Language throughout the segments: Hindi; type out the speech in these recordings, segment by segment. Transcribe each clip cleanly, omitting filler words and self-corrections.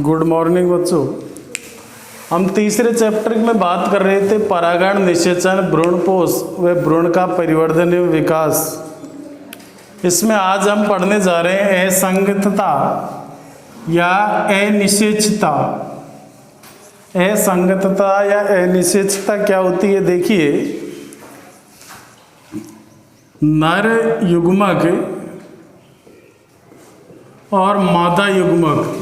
गुड मॉर्निंग बच्चों। हम तीसरे चैप्टर में बात कर रहे थे परागण, निषेचन, भ्रूणपोष व भ्रूण का परिवर्धन एवं विकास। इसमें आज हम पढ़ने जा रहे हैं असंगतता या अनिषेचता। असंगतता या अनिषेचता क्या होती है? देखिए, नर युग्मक और मादा युग्मक,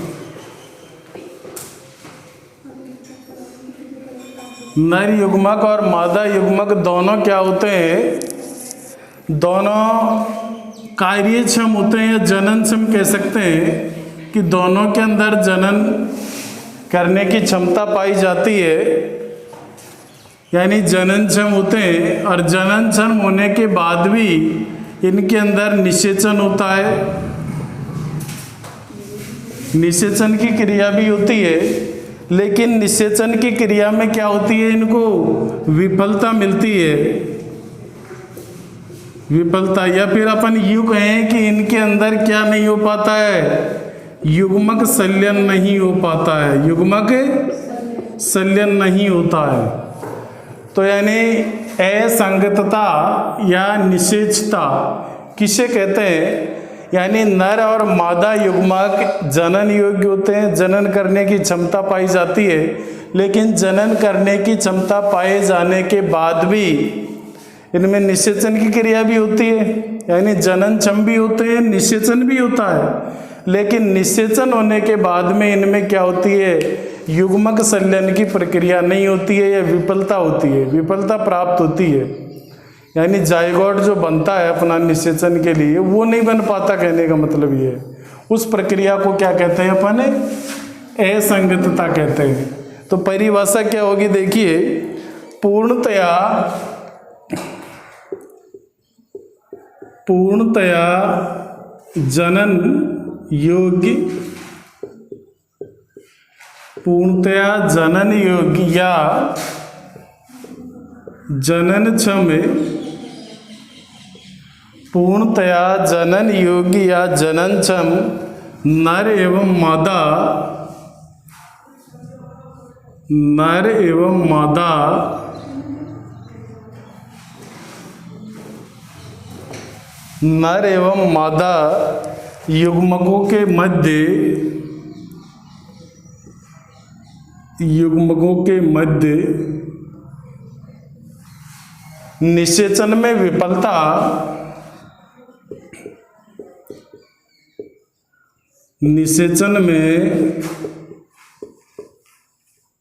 नर युग्मक और मादा युग्मक दोनों क्या होते हैं? दोनों कार्यक्षम होते हैं या जननक्षम कह सकते हैं कि दोनों के अंदर जनन करने की क्षमता पाई जाती है, यानी जननक्षम होते हैं। और जननक्षम होने के बाद भी इनके अंदर निषेचन होता है, निषेचन की क्रिया भी होती है। लेकिन निषेचन की क्रिया में क्या होती है? इनको विफलता मिलती है, विफलता। या फिर अपन यूँ कहें कि इनके अंदर क्या नहीं हो पाता है? युग्मक संलयन नहीं हो पाता है, युग्मक संलयन नहीं होता है। तो यानी असंगतता या निषेचता किसे कहते हैं? यानी नर और मादा युग्मक जनन योग्य होते हैं, जनन करने की क्षमता पाई जाती है। लेकिन जनन करने की क्षमता पाए जाने के बाद भी इनमें निषेचन की क्रिया भी होती है, यानी जननक्षम भी होते हैं, निषेचन भी होता है। लेकिन निषेचन होने के बाद में इनमें क्या होती है? युग्मक संलयन की प्रक्रिया नहीं होती है या विफलता होती है, विफलता प्राप्त होती है। यानी जायगोट जो बनता है अपना निषेचन के लिए, वो नहीं बन पाता। कहने का मतलब ये है, उस प्रक्रिया को क्या कहते हैं? अपन असंगतता कहते हैं। तो परिभाषा क्या होगी? देखिए, पूर्णतया जनन योग्य, पूर्णतया जनन योग्य या जननक्षम, पूर्णतया जनन योग्य या जननक्षम नर एवं मादा, नर एवं मादा नर एवं मादा युग्मकों के मध्य, युग्मकों के मध्य निषेचन में विफलता, निषेचन में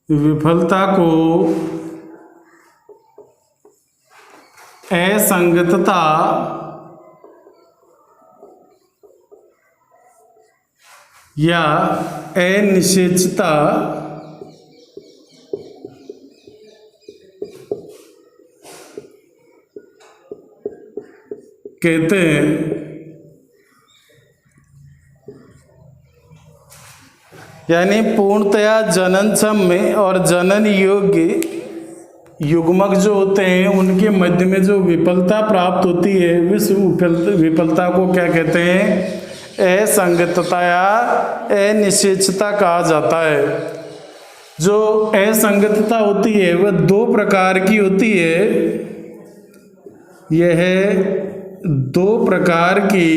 विफलता को असंगतता या अनिषेचता कहते हैं। यानी पूर्णतया जननक्षम में और जनन योग्य युग्मक जो होते हैं उनके मध्य में जो विफलता प्राप्त होती है, उस विफलता को क्या कहते हैं? असंगतता या अनिषेचता कहा जाता है। जो असंगतता होती है वह दो प्रकार की होती है। यह दो प्रकार की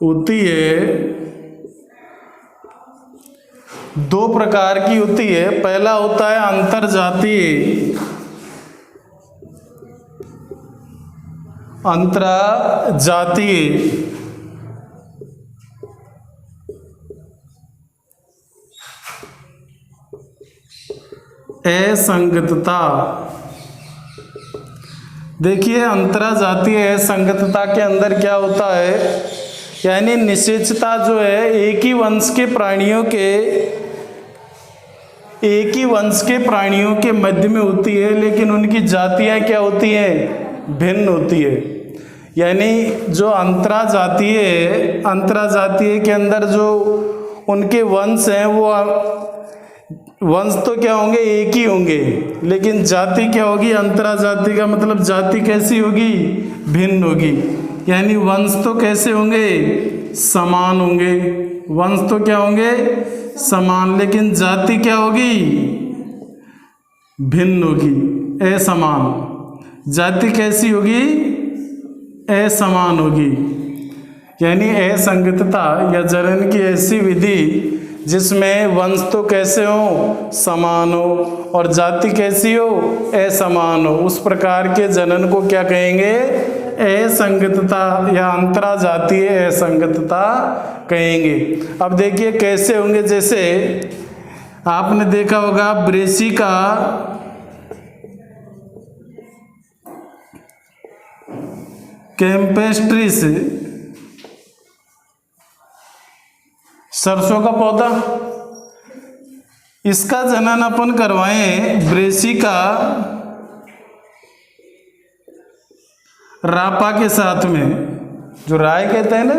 होती है, दो प्रकार की होती है। पहला होता है अंतरजातीय, अंतरजातीय असंगतता। देखिए, अंतरजातीय असंगतता के अंदर क्या होता है? यानी निषेचता जो है एक ही वंश के प्राणियों के मध्य में होती है, लेकिन उनकी जातियां क्या होती हैं? भिन्न होती है। यानी जो अंतरजातीय के अंदर जो उनके वंश हैं वो वंश तो क्या होंगे? एक ही होंगे, लेकिन जाति क्या होगी? अंतरजाति का मतलब जाति कैसी होगी? भिन्न होगी। यानी वंश तो कैसे होंगे, समान होंगे। वंश तो क्या होंगे, समान, लेकिन जाति क्या होगी, भिन्न होगी, असमान। जाति कैसी होगी, असमान होगी। यानी असंगतता या जनन की ऐसी विधि जिसमें वंश तो कैसे हो, समान हो, और जाति कैसी हो, असमान हो, उस प्रकार के जनन को क्या कहेंगे, असंगतता या अंतरा जातीय असंगतता कहेंगे। अब देखिए कैसे होंगे, जैसे आपने देखा होगा ब्रेसिका कैम्पेस्ट्रिस, सरसों का पौधा, इसका जनन अपन करवाएं ब्रेसिका रापा के साथ में, जो राय कहते हैं ना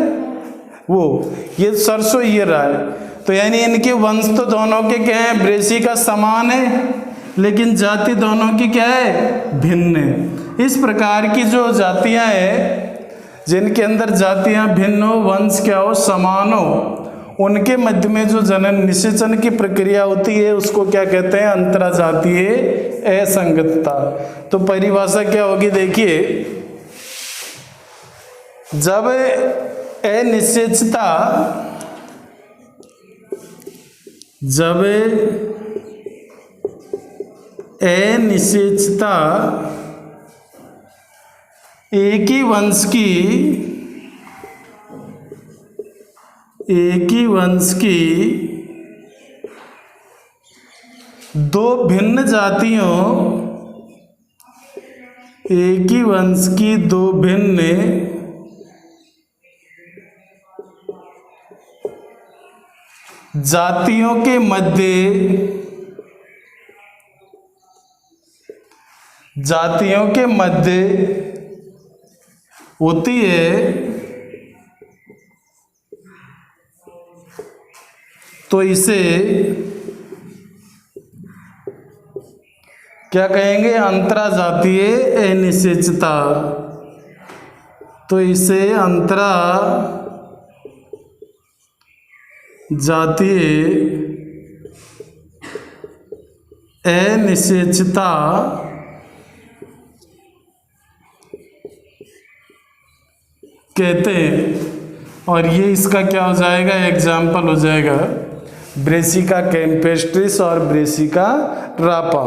वो, ये सरसों ये राय, तो यानी इनके वंश तो दोनों के क्या है, ब्रेसिका समान है, लेकिन जाति दोनों की क्या है, भिन्न है। इस प्रकार की जो जातियां हैं जिनके अंदर जातियां भिन्न हो, वंश क्या हो, समान हो, उनके मध्य में जो जनन निषेचन की प्रक्रिया होती है उसको क्या कहते हैं, अंतराजातीय असंगतता। तो परिभाषा क्या होगी, देखिए, जब अनिश्चितता, जब अनिश्चितता एक ही वंश की दो भिन्न जातियों, एक ही वंश की दो भिन्न जातियों के मध्य होती है, तो इसे क्या कहेंगे, अंतराजातीय अनिश्चितता। तो इसे अंतराजातीय अनिश्चितता कहते हैं। और ये इसका क्या हो जाएगा, एग्जाम्पल हो जाएगा ब्रेसिका कैम्पेस्ट्रिस और ब्रेसिका रापा।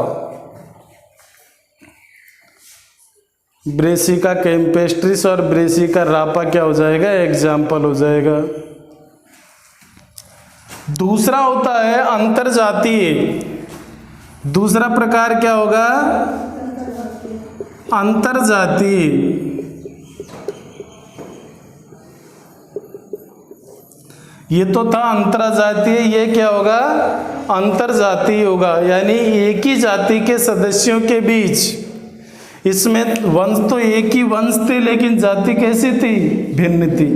ब्रेसिका कैम्पेस्ट्रिस और ब्रेसिका रापा क्या हो जाएगा, एग्जाम्पल हो जाएगा। दूसरा होता है अंतरजातीय। दूसरा प्रकार क्या होगा, अंतरजातीय। ये तो था अंतरजातीय, ये क्या होगा, अंतरजातीय होगा। यानी एक ही जाति के सदस्यों के बीच, इसमें वंश तो एक ही वंश थे लेकिन जाति कैसी थी, भिन्न थी।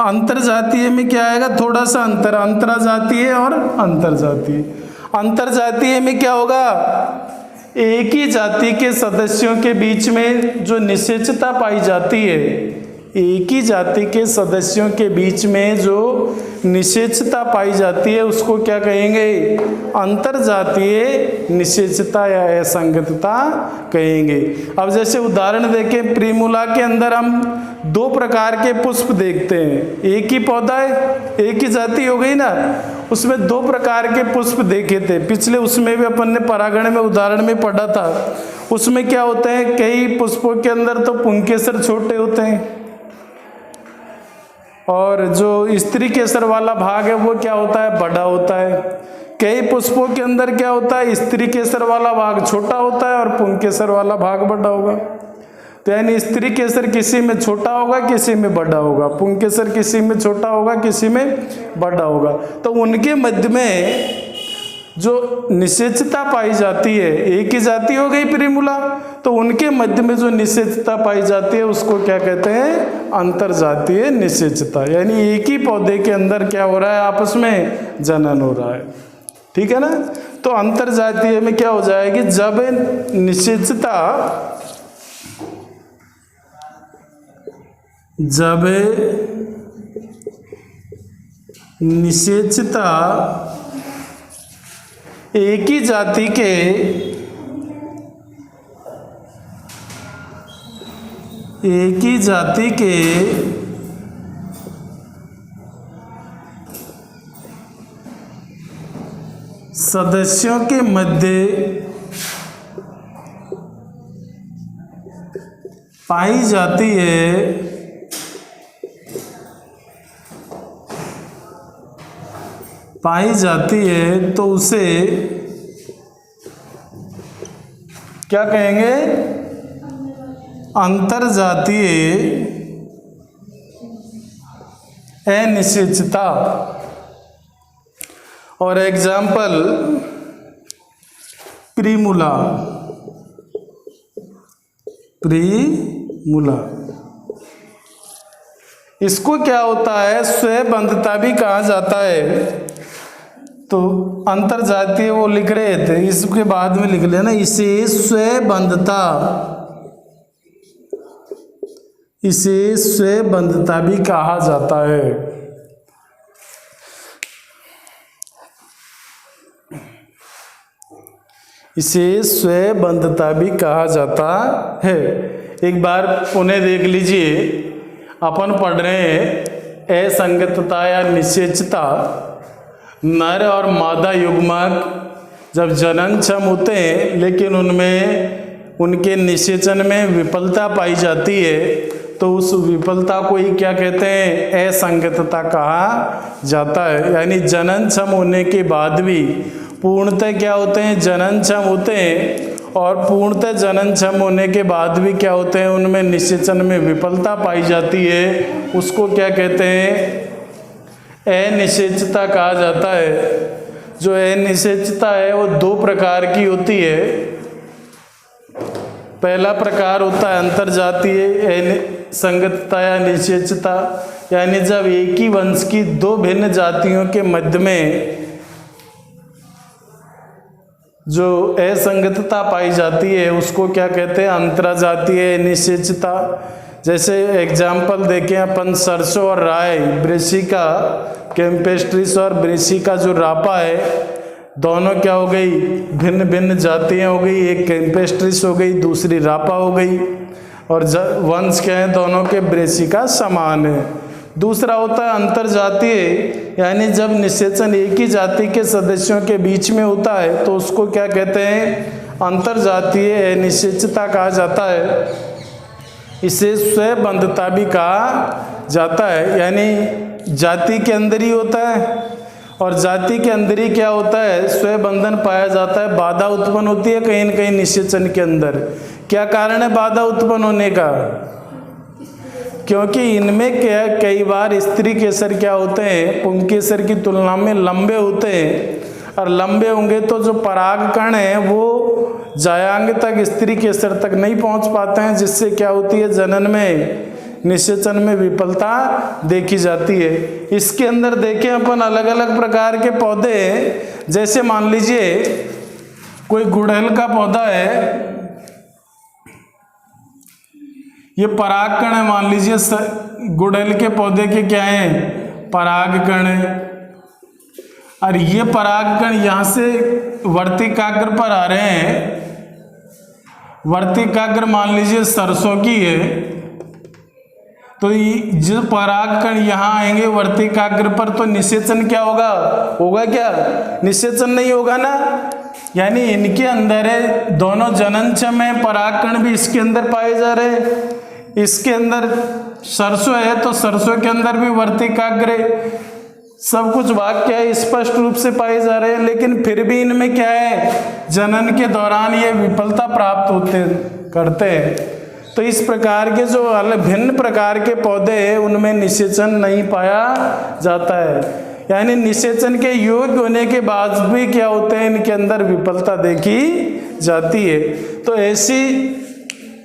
अंतरजातीय में क्या आएगा, थोड़ा सा अंतर, अंतरजातीय और अंतरजातीय। अंतरजातीय में क्या होगा, एक ही जाति के सदस्यों के बीच में जो निषेचता पाई जाती है, एक ही जाति के सदस्यों के बीच में जो निषेचता पाई जाती है उसको क्या कहेंगे, अंतरजातीय निषेचता या असंगतता कहेंगे। अब जैसे उदाहरण देखें, प्रिमूला के अंदर हम दो प्रकार के पुष्प देखते हैं। एक ही पौधा है, एक ही जाति हो गई ना, उसमें दो प्रकार के पुष्प देखे थे पिछले, उसमें भी अपन ने परागण में उदाहरण में पढ़ा था। उसमें क्या होते हैं, कई पुष्पों के अंदर तो पुंकेसर छोटे होते हैं और जो स्त्री केसर वाला भाग है वो क्या होता है, बड़ा होता है। कई पुष्पों के अंदर क्या होता है, स्त्री केसर वाला भाग छोटा होता है और पुंकेसर वाला भाग बड़ा होगा। तो यानी स्त्री केसर किसी में छोटा होगा, किसी में बड़ा होगा, पुंकेसर किसी में छोटा होगा, किसी में बड़ा होगा। तो उनके मध्य में जो निषेचता पाई जाती है, एक ही जाति हो गई प्रिमूला, तो उनके मध्य में जो निषेचता पाई जाती है उसको क्या कहते हैं, अंतरजातीय निषेचता। यानी एक ही पौधे के अंदर क्या हो रहा है, आपस में जनन हो रहा है, ठीक है ना। तो अंतरजातीय में क्या हो जाएगी, जब जब निषेचता एक ही जाति के सदस्यों के मध्य पाई जाती है तो उसे क्या कहेंगे? अंतरजातीय अनिश्चितता। और एग्जाम्पल प्रीमूला। इसको क्या होता है? स्वबंधता भी कहा जाता है। तो अंतरजातीय वो लिख रहे थे, इसके बाद में लिख लेना इसे स्वबंधता भी कहा जाता है। इसे स्वबंधता भी कहा जाता है। एक बार पुनः देख लीजिए, अपन पढ़ रहे हैं असंगतता या निषेचता। नर और मादा युग्मक जब जननक्षम होते हैं लेकिन उनमें उनके निषेचन में विफलता पाई जाती है तो उस विफलता को ही क्या कहते हैं? असंगतता कहा जाता है। यानी जननक्षम होने के बाद भी पूर्णतः क्या होते हैं? जननक्षम होते हैं, और पूर्णतः जननक्षम होने के बाद भी क्या होते हैं? उनमें निषेचन में विफलता पाई जाती है। उसको क्या कहते हैं? अनिषेचता कहा जाता है। जो अनिषेचता है वो दो प्रकार की होती है। पहला प्रकार होता है अंतरजातीय संगतता या निषेचता, यानी जब एक ही वंश की दो भिन्न जातियों के मध्य में जो असंगतता पाई जाती है उसको क्या कहते हैं? अंतरजातीय निषेचता। जैसे एग्जाम्पल देखें अपन, सरसों और राई, ब्रेसिका कैम्पेस्ट्रिस और ब्रेसिका जो रापा है, दोनों क्या हो गई? भिन्न भिन्न जातियाँ हो गई। एक कैम्पेस्ट्रिस हो गई, दूसरी रापा हो गई, और वंश क्या है? दोनों के ब्रेसिका समान है। दूसरा होता है अंतरजातीय, यानी जब निषेचन एक ही जाति के सदस्यों के बीच में होता है तो उसको क्या कहते हैं? अंतरजातीय अनिश्चितता कहा जाता है। इसे स्वबंधता भी कहा जाता है, यानी जाति के अंदर ही होता है, और जाति के अंदर ही क्या होता है? स्वबंधन पाया जाता है। बाधा उत्पन्न होती है कहीं न कहीं निषेचन के अंदर। क्या कारण है बाधा उत्पन्न होने का? क्योंकि इनमें क्या कई बार स्त्री केसर क्या होते हैं? पुंकेसर की तुलना में लंबे होते हैं, और लंबे होंगे तो जो परागकण है वो जायांग तक, स्त्री केसर तक नहीं पहुंच पाते हैं, जिससे क्या होती है? जनन में, निषेचन में विफलता देखी जाती है। इसके अंदर देखें अपन अलग अलग प्रकार के पौधे हैं। जैसे मान लीजिए कोई गुड़हल का पौधा है, ये परागकण है। मान लीजिए गुड़हल के पौधे के क्या हैं? परागकण है, और ये परागकण यहाँ से वर्तिकाग्र पर आ रहे हैं। वर्तिकाग्र मान लीजिए सरसों की है, तो जो परागकण यहाँ आएंगे वर्तिकाग्र पर, तो निषेचन क्या होगा? होगा क्या? निषेचन नहीं होगा ना। यानी इनके अंदर है, दोनों जननक्षम है, परागकण भी इसके अंदर पाए जा रहे हैं। इसके अंदर सरसों है तो सरसों के अंदर भी वर्तिकाग्र है। सब कुछ वाक्य है स्पष्ट रूप से पाए जा रहे हैं, लेकिन फिर भी इनमें क्या है? जनन के दौरान ये विफलता प्राप्त करते हैं। तो इस प्रकार के जो अलग भिन्न प्रकार के पौधे हैं उनमें निषेचन नहीं पाया जाता है। यानी निषेचन के योग्य होने के बाद भी क्या होते हैं? इनके अंदर विफलता देखी जाती है। तो ऐसी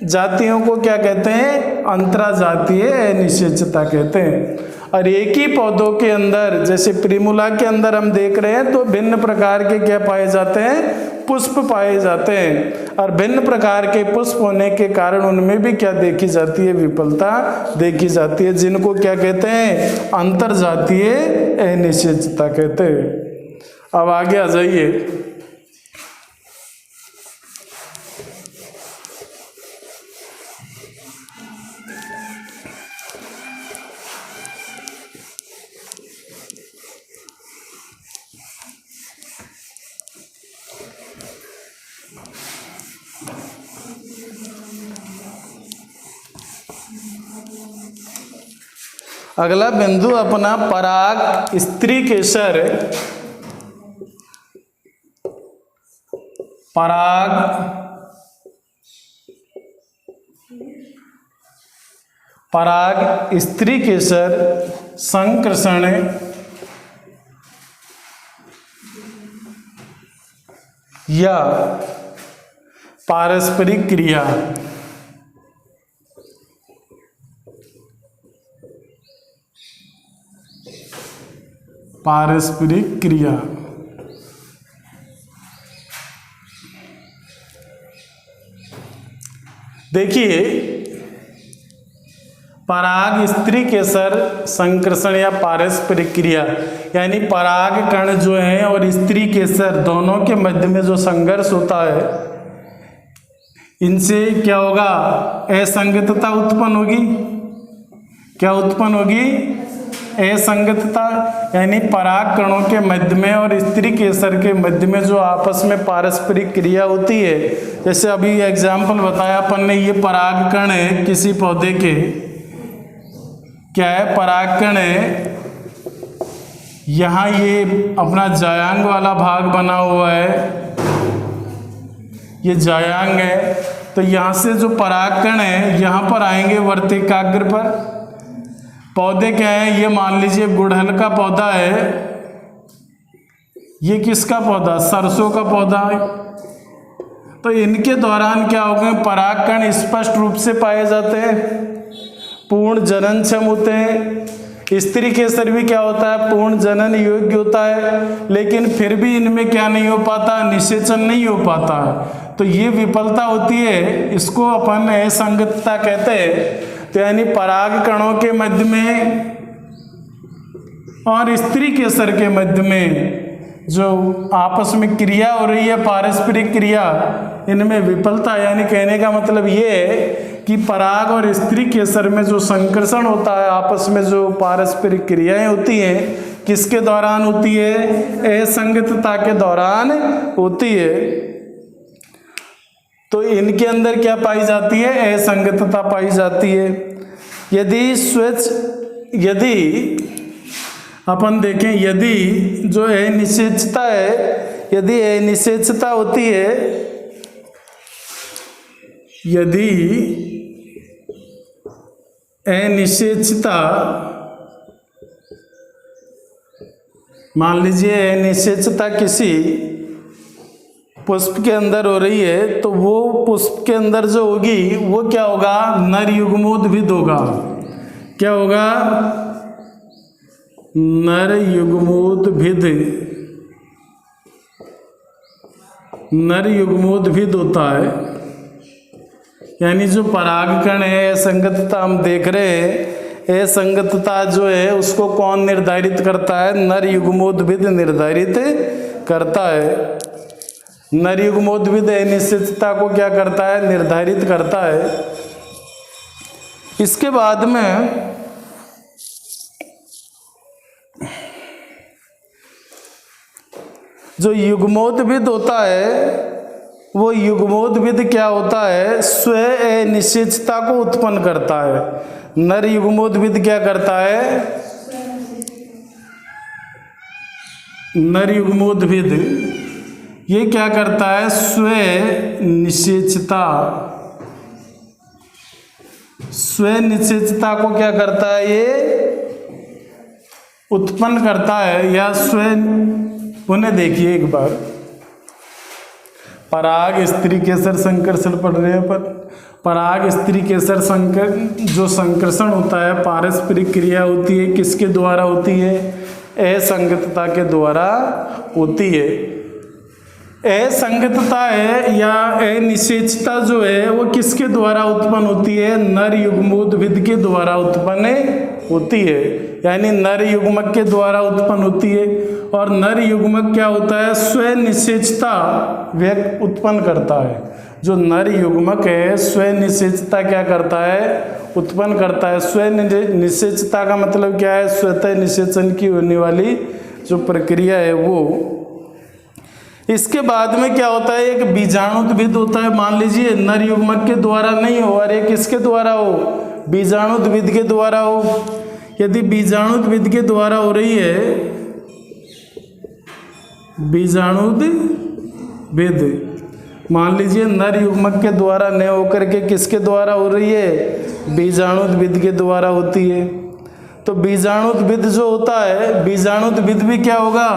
जातियों को क्या कहते हैं? अंतरजातीय अनिश्चितता कहते हैं। और एक ही पौधों के अंदर, जैसे प्रीमूला के अंदर हम देख रहे हैं, तो भिन्न प्रकार के क्या पाए जाते हैं? पुष्प पाए जाते हैं और भिन्न प्रकार के पुष्प होने के कारण उनमें भी क्या देखी जाती है, विफलता देखी जाती है, जिनको क्या कहते हैं, अंतरजातीय अनिश्चितता कहते हैं। अब आगे आ जाइए। अगला बिंदु अपना पराग स्त्री केसर, पराग स्त्री केसर संकर्षण या पारस्परिक क्रिया। पारस्परिक क्रिया देखिए, पराग स्त्री केसर संकर्षण या पारस्परिक क्रिया यानी पराग कण जो है और स्त्री केसर दोनों के मध्य में जो संघर्ष होता है, इनसे क्या होगा, असंगतता उत्पन्न होगी। क्या उत्पन्न होगी? असंगतता, यानी पराग कणों के मध्य में और स्त्री केसर के मध्य में जो आपस में पारस्परिक क्रिया होती है। जैसे अभी एग्जाम्पल बताया अपन ने, ये पराग कण है किसी पौधे के, क्या है, पराग कण है, यहाँ ये अपना जायांग वाला भाग बना हुआ है, ये जायांग है, तो यहाँ से जो पराग कण है यहाँ पर आएंगे वर्तिकाग्र पर। पौधे क्या है, ये मान लीजिए गुड़हल का पौधा है, ये किसका पौधा, सरसों का पौधा है। तो इनके दौरान क्या हो गए, परागकण स्पष्ट रूप से पाए जाते हैं, पूर्ण जनन क्षम होते हैं। स्त्री केसर भी क्या होता है, पूर्ण जनन योग्य होता है, लेकिन फिर भी इनमें क्या नहीं हो पाता, निषेचन नहीं हो पाता। तो ये विफलता होती है, इसको अपन असंगतता कहते हैं। तो यानी पराग कणों के मध्य में और स्त्री केसर के मध्य में जो आपस में क्रिया हो रही है, पारस्परिक क्रिया, इनमें विफलता, यानी कहने का मतलब ये है कि पराग और स्त्री केसर में जो संकर्षण होता है, आपस में जो पारस्परिक क्रियाएं होती हैं, किसके दौरान होती है, असंगतता के दौरान होती है। तो इनके अंदर क्या पाई जाती है, असंगतता पाई जाती है। यदि अपन देखें, यदि जो अनिश्चितता है, यदि अनिश्चितता होती है, यदि अनिश्चितता, मान लीजिए अनिश्चितता किसी पुष्प के अंदर हो रही है, तो वो पुष्प के अंदर जो होगी वो क्या होगा, नर युग्मोद्भिद होगा। क्या होगा, नर युग्मोद्भिद, नर युग्मोद्भिद होता है। यानी जो परागकण है, असंगतता हम देख रहे हैं, असंगतता जो है उसको कौन निर्धारित करता है, नर युग्मोद्भिद निर्धारित करता है। नर युग्मोद्भिद अनिश्चितता को क्या करता है, निर्धारित करता है। इसके बाद में जो युग्मोद्भिद होता है, वो युग्मोद्भिद क्या होता है, स्व अनिश्चितता को उत्पन्न करता है। नर युग्मोद्भिद क्या करता है, नर युग्मोद्भिद ये क्या करता है, स्व निषेचता, स्व निषेचता को क्या करता है, ये उत्पन्न करता है। या स्व, उन्हें देखिए एक बार, पराग स्त्री केसर संकर्षण पढ़ रहे हैं पर, पराग स्त्री केसर जो संकर्षण होता है, पारस्परिक क्रिया होती है, किसके द्वारा होती है, असंगतता के द्वारा होती है। असंगतता है या अनिश्चितता जो है वो किसके द्वारा उत्पन्न होती है? नर युग्मोद्भिद के द्वारा उत्पन्न होती है, यानी नर युग्मक के द्वारा उत्पन्न होती है। और नर युग्मक क्या होता है? स्वनिश्चितता व्यक्त उत्पन्न करता है। जो नर युग्मक है स्वनिश्चितता क्या करता है? उत्पन्न करता है। स्वनिश्चितता का मतलब क्या है? स्वतः निषेचन की होने वाली जो प्रक्रिया है वो। इसके बाद में क्या होता है? एक बीजाणुद्भिद होता है। मान लीजिए नर युग्मक के द्वारा नहीं हो और ये किसके द्वारा हो? बीजाणुद्भिद के द्वारा हो। यदि बीजाणुद्भिद के द्वारा हो रही है, बीजाणुद्भिद मान लीजिए नर युग्मक के द्वारा न होकर के किसके द्वारा हो रही है? बीजाणुद्भिद के द्वारा होती है। तो बीजाणुद्भिद जो होता है, बीजाणुद्भिद भी क्या होगा?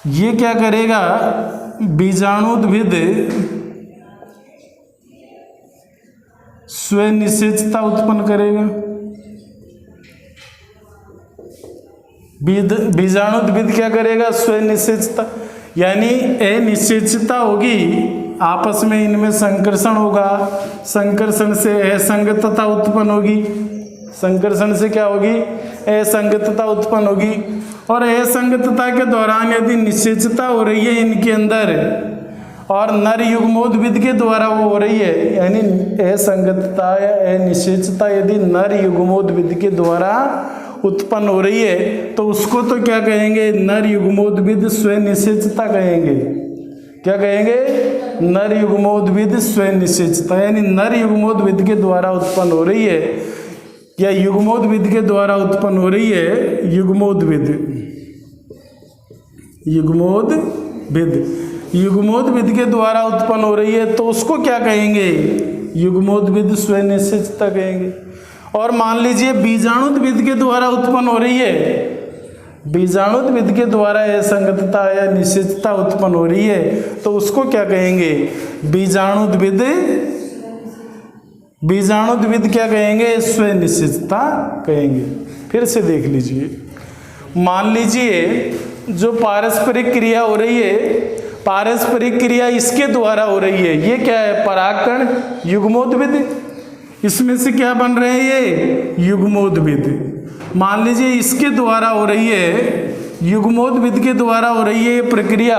ये क्या करेगा? बीजाणुद्भिद स्वनिषेचता उत्पन्न करेगा। बीजाणुद्भिद क्या करेगा? स्वनिषेचता, यानी अनिश्चितता होगी, आपस में इनमें संकर्षण होगा, संकर्षण से असंगतता उत्पन्न होगी। संकर्षण से क्या होगी? असंगतता उत्पन्न होगी। और असंगतता के दौरान यदि निश्चितता हो रही है इनके अंदर और नर युग्मोद्भिद के द्वारा वो हो रही है, यानी असंगतता या अनिश्चितता यदि नर युग्मोद्भिद के द्वारा उत्पन्न हो रही है तो उसको तो क्या कहेंगे? नर युग्मोद्भिद स्वनिश्चितता कहेंगे। क्या कहेंगे? नर युग्मोद्भिद स्वनिश्चितता, यानी नर युग्मोद्भिद के द्वारा उत्पन्न हो रही है या युग्मोद्भिद के द्वारा उत्पन्न हो रही है। युग्मोद्भिद के द्वारा उत्पन्न हो रही है तो उसको क्या कहेंगे? युग्मोद्भिद स्वनिश्चितता कहेंगे। और मान लीजिए बीजाणुद्भिद के द्वारा उत्पन्न हो रही है, बीजाणुद्भिद के द्वारा असंगतता या निश्चितता उत्पन्न हो रही है तो उसको क्या कहेंगे? बीजाणुद्भिद क्या कहेंगे? स्वनिश्चितता कहेंगे। फिर से देख लीजिए, मान लीजिए जो पारस्परिक क्रिया हो रही है, पारस्परिक क्रिया इसके द्वारा हो रही है। ये क्या है? परागकण युग्मोद्भिद। इसमें से क्या बन रहे हैं? ये युग्मोद्भिद। मान लीजिए इसके द्वारा हो रही है, युग्मोद्भिद के द्वारा हो रही है ये प्रक्रिया।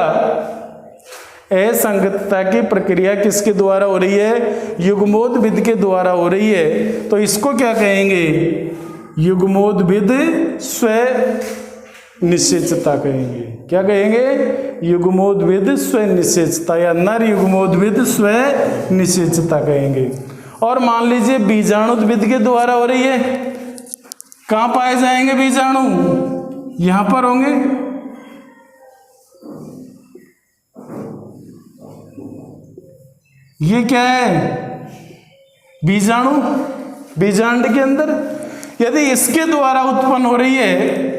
असंगतता की प्रक्रिया किसके द्वारा हो रही है? युग्मोद्भिद के द्वारा हो रही है तो इसको क्या कहेंगे? युग्मोद्भिद स्वनिश्चितता कहेंगे। क्या कहेंगे? युग्मोद्भिद स्वनिश्चितता या नर युग्मोद्भिद स्वनिश्चितता कहेंगे। और मान लीजिए बीजाणुद्भिद के द्वारा हो रही है, कहाँ पाए जाएंगे बीजाणु? यहां पर होंगे। ये क्या है? बीजाणु, बीजांड के अंदर। यदि इसके द्वारा उत्पन्न हो रही है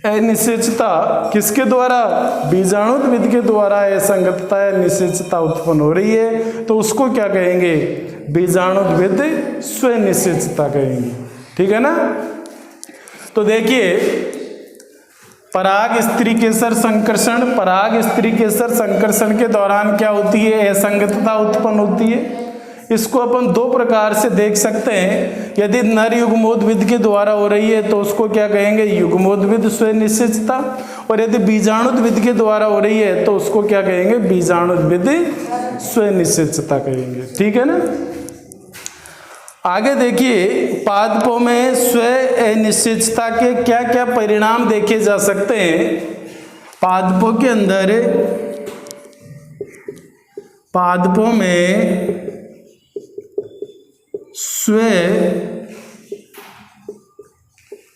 अनिश्चितता, किसके द्वारा? बीजाणुद्भिद के द्वारा असंगतता या निश्चितता उत्पन्न हो रही है तो उसको क्या कहेंगे? बीजाणुद्भिद स्वनिश्चितता कहेंगे। ठीक है ना? तो देखिए, पराग स्त्री केसर संकर्षण, पराग स्त्री केसर संकर्षण के दौरान क्या होती है? असंगतता उत्पन्न होती है। इसको अपन दो प्रकार से देख सकते हैं। यदि नर युग्मोद्भिद के द्वारा हो रही है तो उसको क्या कहेंगे? युग्मोद्भिद स्वनिश्चितता। और यदि बीजाणुद्भिद के द्वारा हो रही है तो उसको क्या कहेंगे? बीजाणुद्भिद स्वनिश्चितता कहेंगे। ठीक है ना? आगे देखिए, पादपों में स्व अनिश्चितता के क्या क्या परिणाम देखे जा सकते हैं। पादपों के अंदर, पादपों में स्व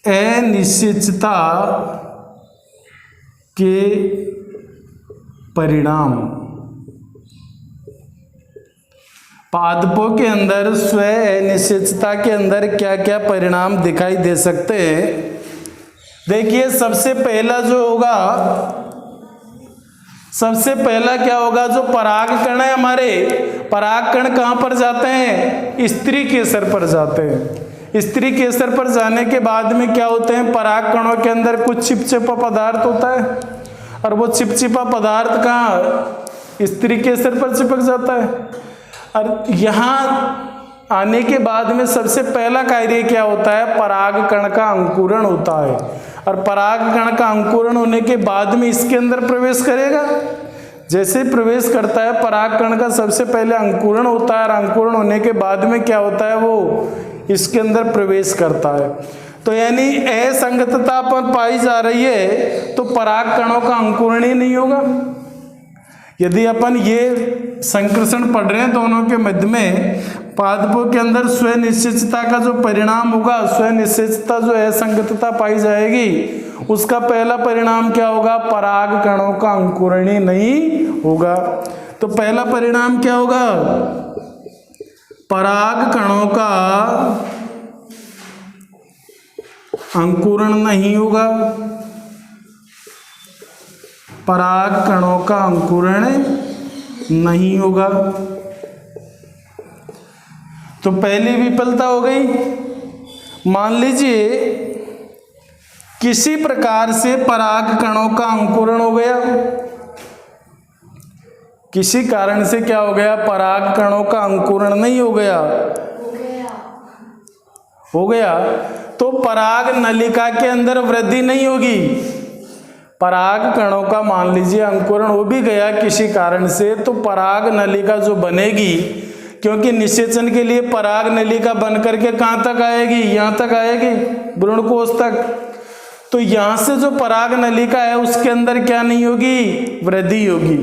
अनिश्चितता के परिणाम, पादपों के अंदर स्व अनिश्चितता के अंदर क्या क्या परिणाम दिखाई दे सकते हैं। देखिए, सबसे पहला जो होगा, सबसे पहला क्या होगा? जो परागकण है हमारे, परागकण कहाँ पर जाते हैं? स्त्री केसर पर जाते हैं। स्त्री केसर पर जाने के बाद में क्या होते हैं? परागकणों के अंदर कुछ चिपचिपा पदार्थ होता है। और वो चिपचिपा पदार्थ कहाँ स्त्री के सिर पर चिपक जाता है। और यहाँ आने के बाद में सबसे पहला कार्य क्या होता है, पराग कण का अंकुरण होता है। और पराग कण का अंकुरण होने के बाद में इसके अंदर प्रवेश करेगा। जैसे प्रवेश करता है पराग कण का सबसे पहले अंकुरण होता है, और अंकुरण होने के बाद में क्या होता है, वो इसके अंदर प्रवेश करता है। तो यानी असंगतता पर पाई जा रही है तो पराग कणों का अंकुरण ही नहीं होगा। यदि अपन ये संकर्षण पढ़ रहे हैं दोनों के मध्य में, पादपों के अंदर स्वनिश्चितता का जो परिणाम होगा, स्वनिश्चितता जो असंगतता पाई जाएगी, उसका पहला परिणाम क्या होगा, पराग कणों का अंकुरण ही नहीं होगा। तो पहला परिणाम क्या होगा, पराग कणों का अंकुरण नहीं होगा। पराग कणों का अंकुरण नहीं होगा। तो पहली विफलता हो गई। मान लीजिए किसी प्रकार से पराग कणों का अंकुरण हो गया, किसी कारण से क्या हो गया, पराग कणों का अंकुरण नहीं हो गया, हो गया तो पराग नलिका के अंदर वृद्धि नहीं होगी। पराग कणों का मान लीजिए अंकुरण हो भी गया किसी कारण से, तो पराग नलिका जो बनेगी, क्योंकि निषेचन के लिए पराग नलिका बन करके कहाँ तक आएगी, यहाँ तक आएगी, भ्रूणकोश तक। तो यहाँ से जो पराग नलिका है उसके अंदर क्या नहीं होगी, वृद्धि होगी।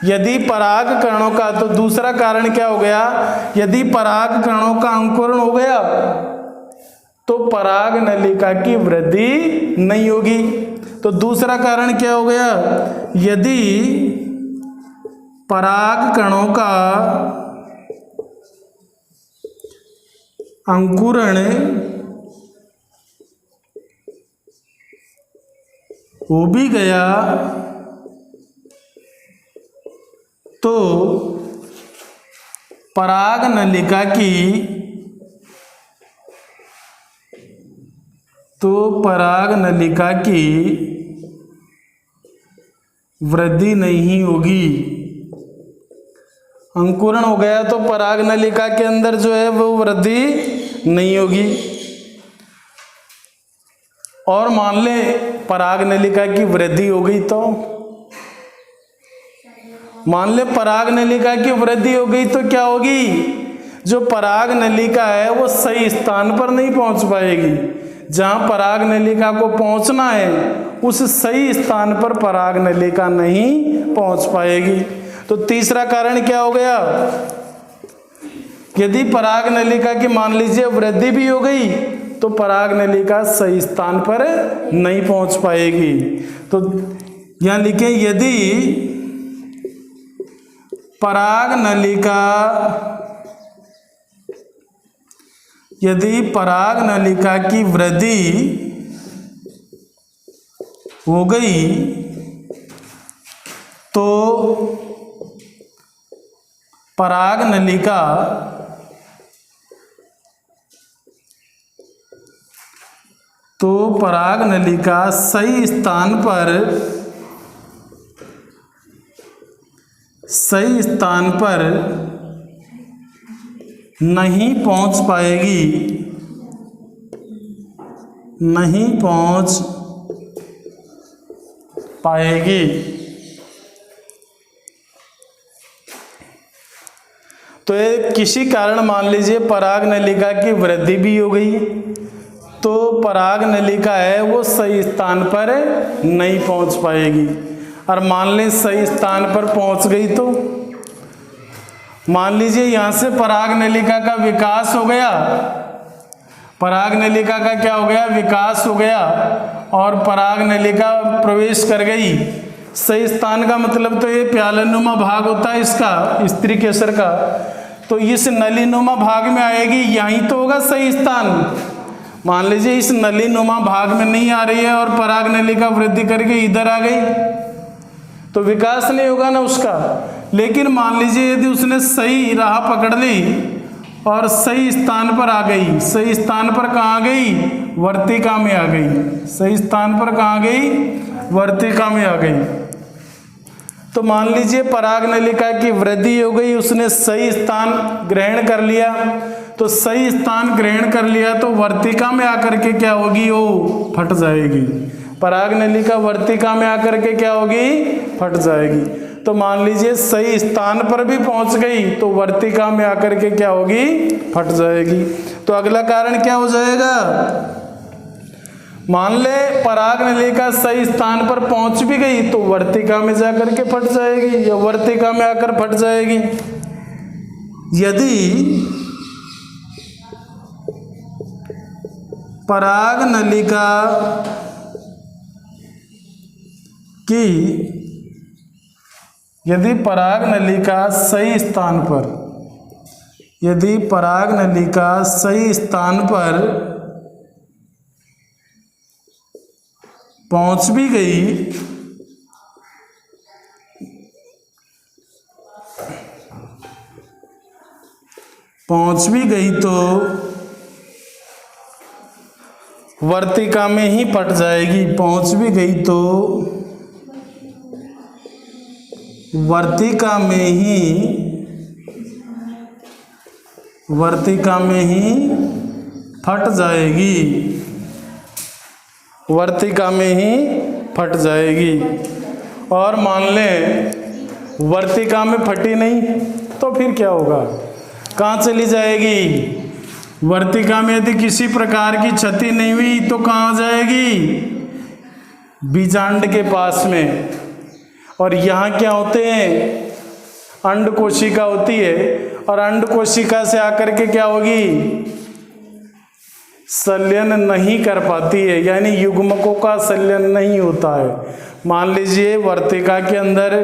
यदि पराग कणों का, तो दूसरा कारण क्या हो गया, यदि पराग कणों का अंकुरण हो गया तो पराग नलिका की वृद्धि नहीं होगी। तो दूसरा कारण क्या हो गया, यदि पराग कणों का अंकुरण हो भी गया तो पराग नलिका की, तो पराग नलिका की वृद्धि नहीं होगी। अंकुरण हो गया तो पराग नलिका के अंदर जो है वो वृद्धि नहीं होगी। और मान ले पराग नलिका की वृद्धि हो गई, तो मान ले पराग नलिका की वृद्धि हो गई तो क्या होगी, जो पराग नलिका है वो सही स्थान पर नहीं पहुंच पाएगी। जहां पराग नलिका को पहुंचना है उस सही स्थान पर पराग नलिका नहीं पहुंच पाएगी। तो तीसरा कारण क्या हो गया, यदि पराग नलिका की मान लीजिए वृद्धि भी हो गई तो पराग नलिका सही स्थान पर नहीं पहुंच पाएगी। तो यहां लिखें, यदि पराग नलिका, यदि पराग नलिका की वृद्धि हो गई तो पराग नलिका सही स्थान पर नहीं पहुंच पाएगी, नहीं पहुंच पाएगी। तो किसी कारण मान लीजिए पराग नलिका की वृद्धि भी हो गई तो पराग नलिका है वो सही स्थान पर नहीं पहुंच पाएगी। और मान लें सही स्थान पर पहुंच गई तो मान लीजिए यहाँ से पराग नलिका का विकास हो गया, पराग नलिका का क्या हो गया, विकास हो गया, और पराग नलिका प्रवेश कर गई सही स्थान का मतलब तो ये प्यालनुमा भाग होता है इसका, स्त्री केसर का, तो इस नलीनुमा भाग में आएगी, यहीं तो होगा सही स्थान। मान लीजिए इस नलीनुमा भाग में नहीं आ रही है और पराग नलिका वृद्धि करके इधर आ गई तो विकास नहीं होगा ना उसका। लेकिन मान लीजिए यदि उसने सही राह पकड़ ली और सही स्थान पर आ गई, सही स्थान पर कहाँ आ गई, वर्तिका में आ गई, सही स्थान पर कहाँ गई, वर्तिका में आ गई। तो मान लीजिए पराग नलिका की वृद्धि हो गई, उसने सही स्थान ग्रहण कर लिया। तो सही स्थान ग्रहण कर लिया तो वर्तिका में आकर के क्या होगी, वो फट जाएगी। पराग नलिका वर्तिका में आकर के क्या होगी, फट जाएगी। तो मान लीजिए सही स्थान पर भी पहुंच गई तो वर्तिका में आकर के क्या होगी, फट जाएगी। तो अगला कारण क्या हो जाएगा, मान ले पराग नलिका सही स्थान पर पहुंच भी गई तो वर्तिका में जाकर के फट जाएगी या वर्तिका में आकर फट जाएगी। यदि पराग नलिका की यदि पराग नलिका सही स्थान पर यदि पराग नलिका सही स्थान पर पहुंच भी गई तो वर्तिका में ही फट जाएगी। पहुंच भी गई तो वर्तिका में ही फट जाएगी। वर्तिका में ही फट जाएगी। और मान लें वर्तिका में फटी नहीं तो फिर क्या होगा, कहाँ चली जाएगी, वर्तिका में यदि किसी प्रकार की क्षति नहीं हुई तो कहाँ जाएगी, बीजांड के पास में। और यहाँ क्या होते हैं, अंड कोशिका होती है और अंड कोशिका से आकर के क्या होगी, संलयन नहीं कर पाती है, यानी युग्मकों का संलयन नहीं होता है। मान लीजिए वर्तिका के अंदर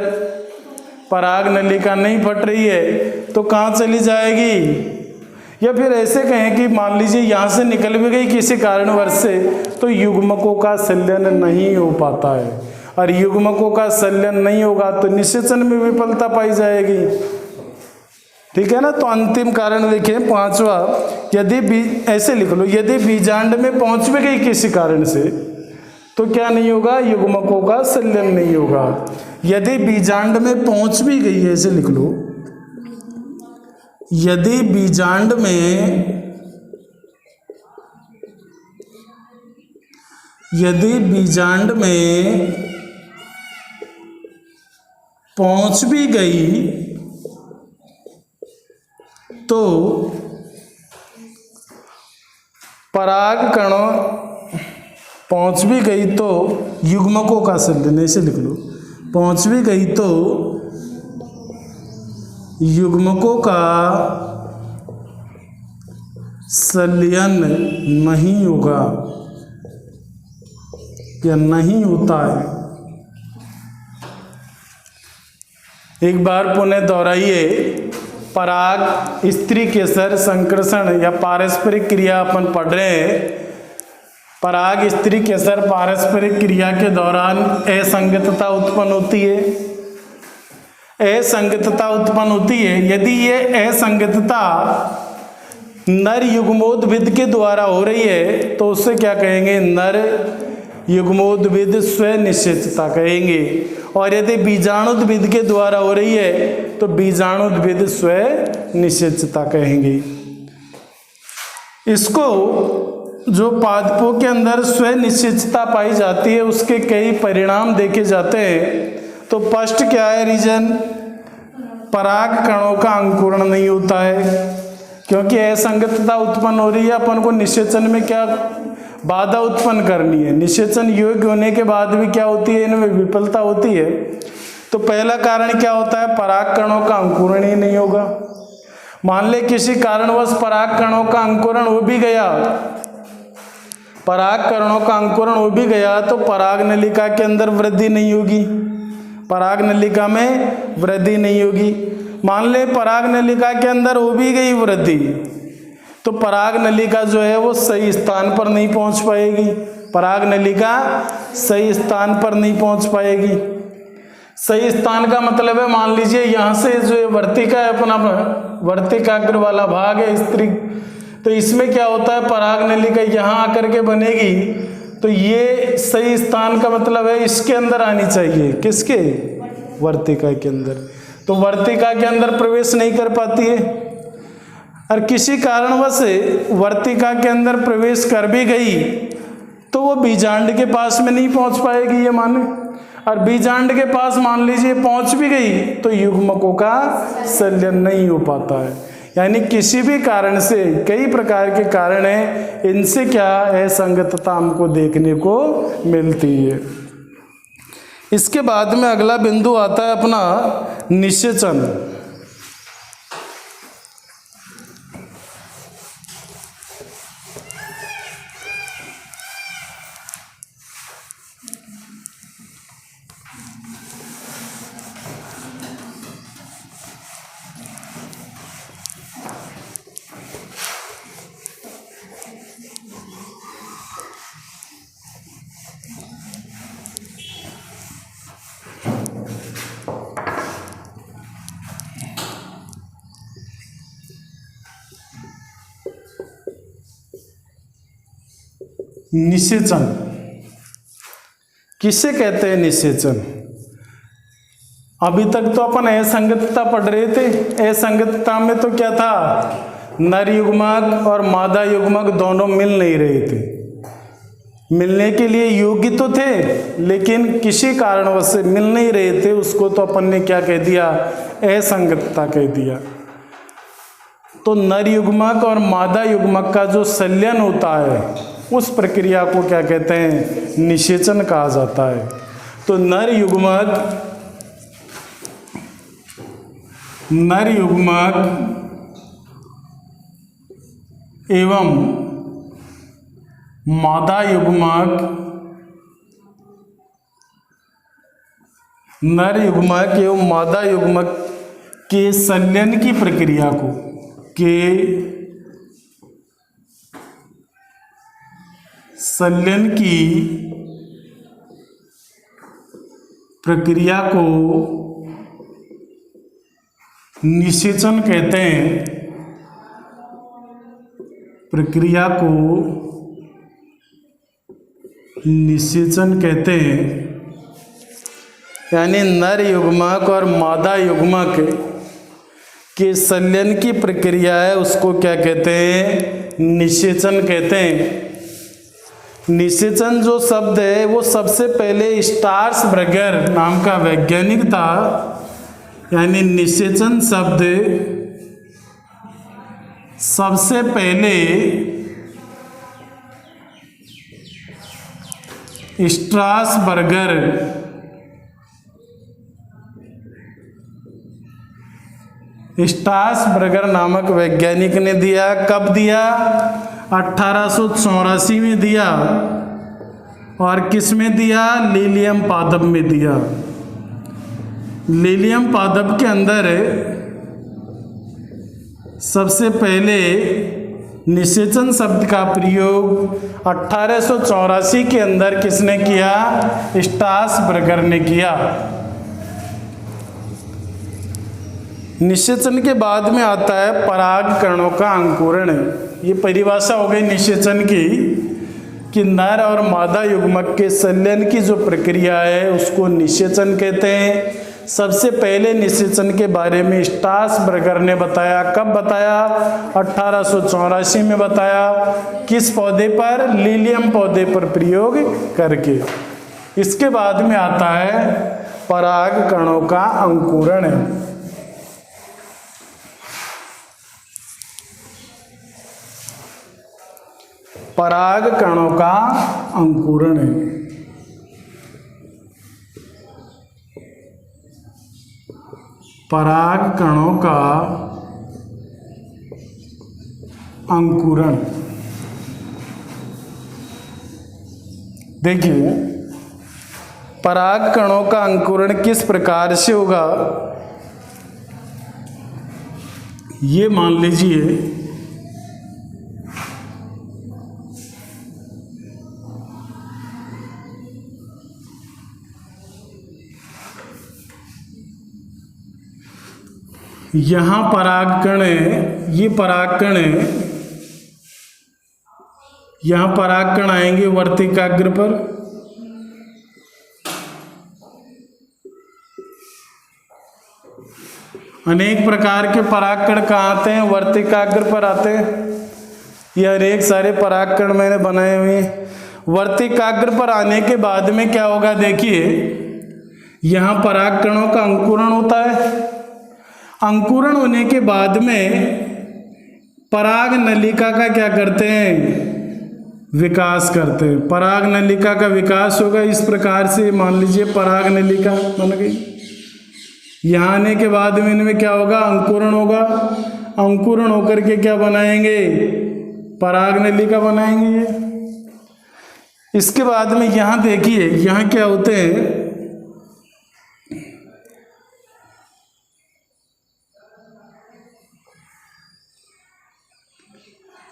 पराग नलिका नहीं फट रही है तो कहाँ चली जाएगी, या फिर ऐसे कहें कि मान लीजिए यहाँ से निकल भी गई किसी कारणवश से तो युग्मकों का संलयन नहीं हो पाता है। और युग्मकों का संलयन नहीं होगा तो निषेचन में विफलता पाई जाएगी। ठीक है ना। तो अंतिम कारण देखें पांचवा, यदि ऐसे लिख लो, यदि बीजांड में पहुंच भी गई किसी कारण से तो क्या नहीं होगा, युग्मकों का संलयन नहीं होगा। यदि बीजांड में पहुंच भी गई, ऐसे लिख लो, यदि बीजांड में पहुंच भी गई तो पराग कणों पहुंच भी गई तो युग्मकों का संलयन, ऐसे लिख लो, पहुंच भी गई तो युग्मकों का संलयन नहीं होगा या नहीं होता है। एक बार पुनः दोहराइए, पराग स्त्री केसर संकर्षण या पारस्परिक क्रिया अपन पढ़ रहे हैं। पराग स्त्री केसर पारस्परिक क्रिया के दौरान असंगतता उत्पन्न होती है। असंगतता उत्पन्न होती है। यदि ये असंगतता नर युग्मोद्भिद के द्वारा हो रही है तो उससे क्या कहेंगे, नर युग्मोद्भिद स्वनिषेचता कहेंगे। और यदि बीजाणुद्भिद के द्वारा हो रही है तो बीजाणुद्भिद स्वनिषेचता कहेंगे। इसको जो पादपों के अंदर स्वनिषेचता पाई जाती है उसके कई परिणाम देखे जाते हैं। तो फर्स्ट क्या है रीजन, पराग कणों का अंकुरण नहीं होता है, क्योंकि असंगतता उत्पन्न हो रही है। अपन को निषेचन में क्या बाधा उत्पन्न करनी है, निषेचन योग्य होने के बाद भी क्या होती है, इनमें विफलता होती है। तो पहला कारण क्या होता है, पराग कणों का अंकुरण ही नहीं होगा। मान ले किसी कारणवश पराग कणों का अंकुरण हो भी गया, पराग कणों का अंकुरण हो भी गया तो पराग नलिका के अंदर वृद्धि नहीं होगी, पराग नलिका में वृद्धि नहीं होगी। मान ले पराग नलिका के अंदर हो भी गई वृद्धि तो पराग नलिका जो है वो सही स्थान पर नहीं पहुंच पाएगी, पराग नलिका सही स्थान पर नहीं पहुंच पाएगी। सही स्थान का मतलब है, मान लीजिए यहाँ से जो वर्तिका है, अपना वर्तिकाग्र वाला भाग है स्त्री, तो इसमें क्या होता है, पराग नलिका यहाँ आकर के बनेगी तो ये सही स्थान का मतलब है इसके अंदर आनी चाहिए, किसके, वर्तिका के अंदर। तो वर्तिका के अंदर प्रवेश नहीं कर पाती है, और किसी कारणवश वर्तिका के अंदर प्रवेश कर भी गई तो वो बीजांड के पास में नहीं पहुंच पाएगी, ये माने। और बीजांड के पास मान लीजिए पहुंच भी गई तो युग्मकों का संलयन नहीं हो पाता है। यानी किसी भी कारण से, कई प्रकार के कारण हैं, इनसे क्या असंगतता हमको देखने को मिलती है। इसके बाद में अगला बिंदु आता है अपना निषेचन। निषेचन किसे कहते हैं? निषेचन, अभी तक तो अपन असंगतता पढ़ रहे थे। असंगतता में तो क्या था, नर युग्मक और मादा युग्मक दोनों मिल नहीं रहे थे, मिलने के लिए योग्य तो थे लेकिन किसी कारणवश से मिल नहीं रहे थे, उसको तो अपन ने क्या कह दिया, असंगतता कह दिया। तो नर युग्मक और मादा युग्मक का जो संलयन होता है उस प्रक्रिया को क्या कहते हैं, निषेचन कहा जाता है। तो नर युग्मक एवं मादा युग्मक, नर युग्मक एवं मादा युग्मक के संलयन की प्रक्रिया को, संलयन की प्रक्रिया को निषेचन कहते हैं। प्रक्रिया को निषेचन कहते हैं। यानी नर युग्मक और मादा युग्मक के संलयन की प्रक्रिया है, उसको क्या कहते हैं, निषेचन कहते हैं। निषेचन जो शब्द है वो सबसे पहले स्ट्रासबर्गर नाम का वैज्ञानिक था। यानी निषेचन शब्द सबसे पहले स्ट्रासबर्गर नामक वैज्ञानिक ने दिया। कब दिया, 1884 में दिया। और किस में दिया, लीलियम पादप में दिया। लीलियम पादप के अंदर सबसे पहले निषेचन शब्द का प्रयोग 1884 के अंदर किसने किया, स्ट्रासबर्गर ने किया। निषेचन के बाद में आता है परागकणों का अंकुरण। ये परिभाषा हो गई निषेचन की, कि नर और मादा युग्मक के संलयन की जो प्रक्रिया है उसको निषेचन कहते हैं। सबसे पहले निषेचन के बारे में स्ट्रासबर्गर ने बताया। कब बताया, 1884 में बताया। किस पौधे पर, लीलियम पौधे पर प्रयोग करके। इसके बाद में आता है परागकणों का अंकुरण। परागकणों का अंकुरण है। परागकणों का अंकुरण, देखिए परागकणों का अंकुरण किस प्रकार से होगा, ये मान लीजिए यहाँ परागकण है, ये परागकण है, यहाँ परागकण आएंगे वर्तिकाग्र पर, अनेक प्रकार के परागकण कहाँ आते हैं? वर्तिकाग्र पर आते हैं। ये अनेक सारे परागकण मैंने बनाए हुए हैं। वर्तिकाग्र पर आने के बाद में क्या होगा? देखिए, यहाँ परागकणों का अंकुरण होता है। अंकुरण होने के बाद में पराग नलिका का क्या करते हैं? विकास करते हैं। पराग नलिका का विकास होगा इस प्रकार से, मान लीजिए पराग नलिका बन गई। यहाँ आने के बाद में इनमें क्या होगा? अंकुरण होगा। अंकुरण होकर के क्या बनाएंगे? पराग नलिका बनाएंगे ये। इसके बाद में यहाँ देखिए, यहाँ क्या होते हैं?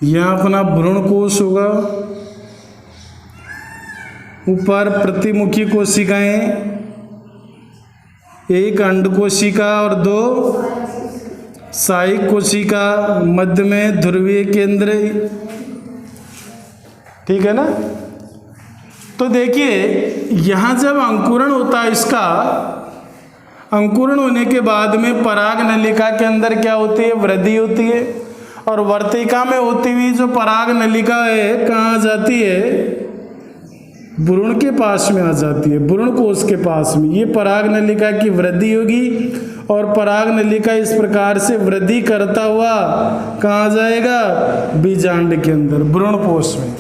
यहाँ अपना भ्रूण कोश होगा, ऊपर प्रतिमुखी कोशिकाएं, एक अंड कोशिका और 2 सहायक कोशिका, मध्य में ध्रुवीय केंद्र, ठीक है ना। तो देखिए, यहाँ जब अंकुरण होता है इसका, अंकुरण होने के बाद में पराग नलिका के अंदर क्या होती है? वृद्धि होती है। और वर्तिका में होती हुई जो पराग नलिका है कहाँ आ जाती है? भ्रूण के पास में आ जाती है, भ्रूण कोश के पास में। ये पराग नलिका की वृद्धि होगी और पराग नलिका इस प्रकार से वृद्धि करता हुआ कहाँ जाएगा? बीजांड के अंदर, भ्रूणपोष में।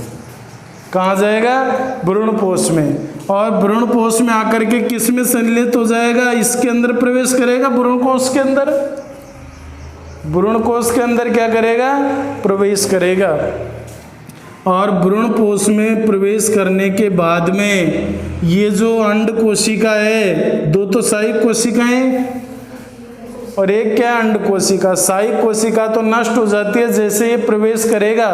कहाँ जाएगा? भ्रूणपोष में। और भ्रूणपोष में आकर के किस में संलयित हो जाएगा? इसके अंदर प्रवेश करेगा, भ्रूणकोश के अंदर। भ्रूणकोश के अंदर क्या करेगा? प्रवेश करेगा। और भ्रूणकोश में प्रवेश करने के बाद में ये जो अंड कोशिका है, 2 तो सहायक कोशिकाएं और एक क्या? अंड कोशिका। सहायक कोशिका तो नष्ट हो जाती है जैसे ये प्रवेश करेगा।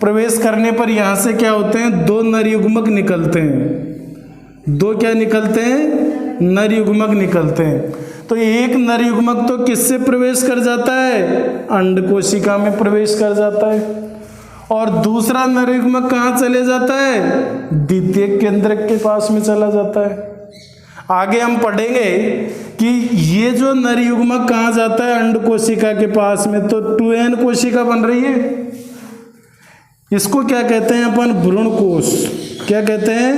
प्रवेश करने पर यहाँ से क्या होते हैं? 2 नर युग्मक निकलते हैं। 2 क्या निकलते हैं? नर युग्मक निकलते हैं। तो एक नर युग्मक तो किससे प्रवेश कर जाता है? अंड कोशिका में प्रवेश कर जाता है। और दूसरा नर युग्मक कहाँ चले जाता है? द्वितीय केंद्रक के पास में चला जाता है। आगे हम पढ़ेंगे कि ये जो नर युग्मक कहाँ जाता है? अंड कोशिका के पास में। तो 2n कोशिका बन रही है। इसको क्या कहते हैं अपन? भ्रूण कोश। क्या कहते हैं?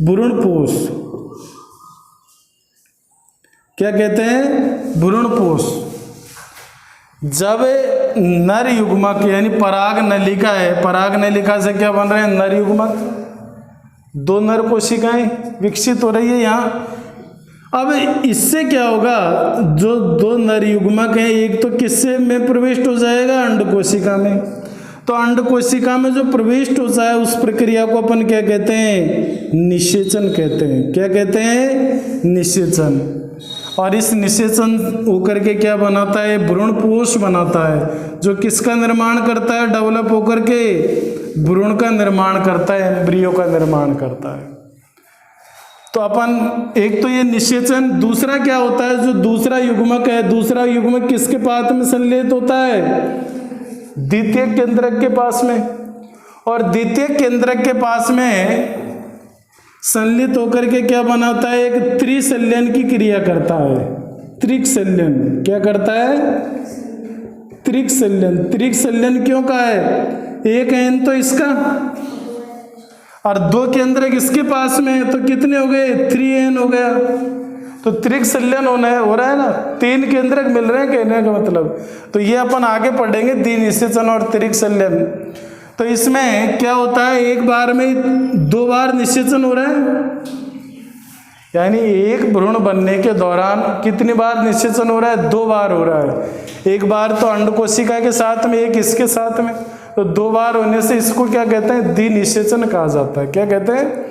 भ्रूणपोष। क्या कहते हैं? भ्रूणपोष। जब नर युग्मक यानी पराग नलिका है, पराग नलिका से क्या बन रहे हैं? नर युग्मक। 2 नर कोशिकाएं विकसित हो रही है यहाँ। अब इससे क्या होगा? जो 2 नर युग्मक हैं, एक तो किससे में प्रविष्ट हो जाएगा? अंड कोशिका में। तो अंड कोशिका में जो प्रविष्ट होता है उस प्रक्रिया को अपन क्या कहते हैं? निषेचन कहते हैं। क्या कहते हैं? निषेचन। और इस निषेचन होकर के क्या बनाता है? भ्रूणपोष बनाता है, जो किसका निर्माण करता है? डेवलप होकर के भ्रूण का निर्माण करता है, एम्ब्रियो का निर्माण करता है। तो अपन एक तो ये निषेचन, दूसरा क्या होता है? जो दूसरा युग्मक है, दूसरा युग्मक किसके पास में संलयित होता है? द्वितीय केंद्रक के पास में। और द्वितीय केंद्रक के पास में संलित होकर के क्या बनाता है? एक त्रिसंलयन की क्रिया करता है। त्रिकसंलयन। क्या करता है? त्रिकसंलयन। त्रिकसंलयन क्यों कहा है? एक एन तो इसका और 2 केंद्रक इसके पास में है, तो कितने हो गए? 3n हो गया। तो त्रिकसंलयन हो रहा है ना, 3 केंद्रक मिल रहे हैं कहने का मतलब। तो ये अपन आगे पढ़ेंगे, द्विनिषेचन और त्रिकसंलयन। तो इसमें क्या होता है? एक बार में 2 बार निषेचन हो रहा है, यानी एक भ्रूण बनने के दौरान कितनी बार निषेचन हो रहा है? 2 बार हो रहा है। एक बार तो अंड कोशिका के साथ में, एक इसके साथ में। तो 2 बार होने से इसको क्या कहते हैं? द्विनिषेचन कहा जाता है। क्या कहते हैं?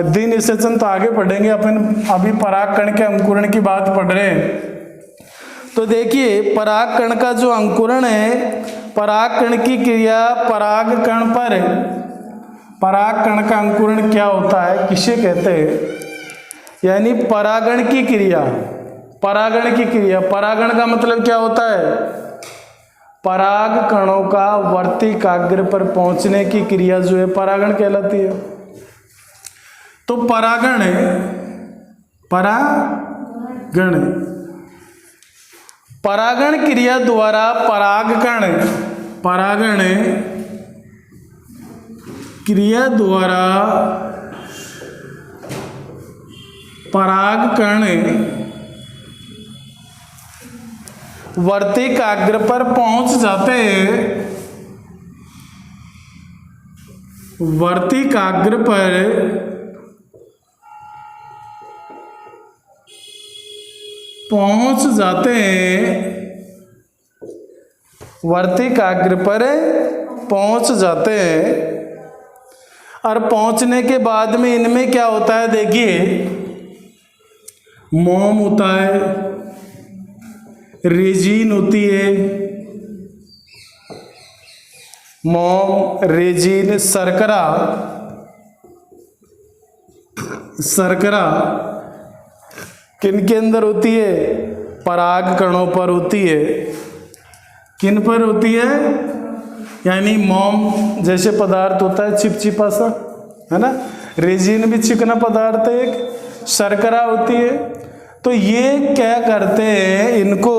द्विनिषेचन तो आगे पढ़ेंगे अपन, अभी परागकण के अंकुरण की बात पढ़ रहे हैं। तो देखिए, परागकण का जो अंकुरण है, परागकण की क्रिया परागकण पर, परागकण का अंकुरण क्या होता है? किसे कहते हैं? यानी परागण की क्रिया। परागण की क्रिया, परागण का मतलब क्या होता है? पराग कणों का वर्तिकाग्र पर पहुंचने की क्रिया जो है परागण कहलाती है। तो परागण क्रिया द्वारा परागण क्रिया द्वारा परागकण वर्तिकाग्र पर पहुंच जाते हैं। वर्तिकाग्र पर पहुंच जाते हैं। वर्तिकाग्र पर पहुंच जाते हैं और पहुंचने के बाद में इनमें क्या होता है, देखिए मोम होता है, रेजिन होती है, मोम, रेजिन, शर्करा किन के अंदर होती है? पराग कणों पर होती है। किन पर होती है? यानी मोम जैसे पदार्थ होता है चिपचिपा सा, है ना, रेजिन भी चिकना पदार्थ है, एक शर्करा होती है। तो ये क्या करते हैं, इनको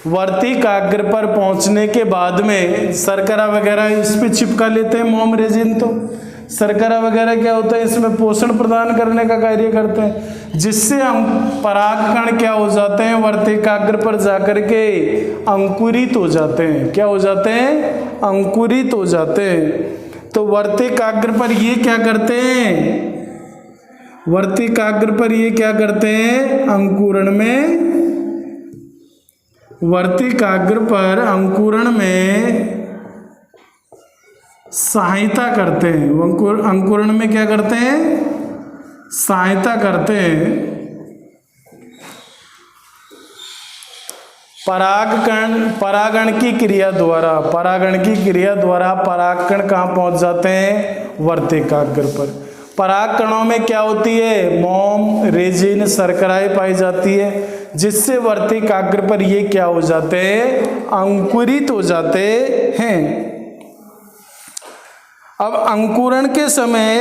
वर्तिकाग्र पर पहुंचने के बाद में शर्करा वगैरह इस पे चिपका लेते हैं। मोम, रेजिन, तो शर्करा वगैरह क्या होता है, इसमें पोषण प्रदान करने का कार्य करते हैं, जिससे हम परागकण क्या हो जाते हैं, वर्तिकाग्र पर जाकर के अंकुरित हो जाते हैं। क्या हो जाते हैं? अंकुरित हो जाते हैं। तो वर्तिकाग्र पर ये क्या करते हैं? वर्तिकाग्र पर ये क्या करते हैं? अंकुरण में, वर्तिकाग्र पर अंकुरण में सहायता करते हैं। अंकुरण में क्या करते हैं? सहायता करते हैं। परागण की क्रिया द्वारा परागकण कहाँ पहुंच जाते हैं? वर्तिकाग्र पर। पराग कणों में क्या होती है? मोम, रेजिन, शर्कराएं पाई जाती है, जिससे वर्तिकाग्र पर ये क्या हो जाते हैं? अंकुरित हो जाते हैं। अब अंकुरण के समय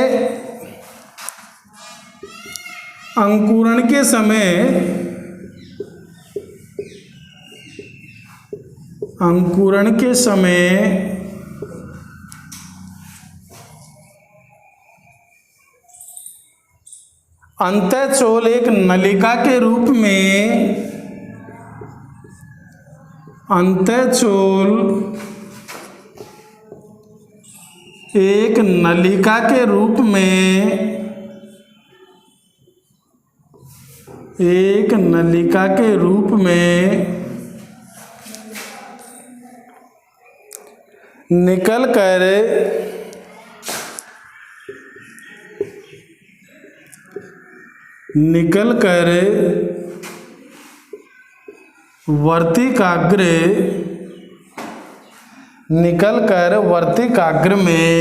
अंतःचोल एक नलिका के रूप में निकल कर वर्तिकाग्र में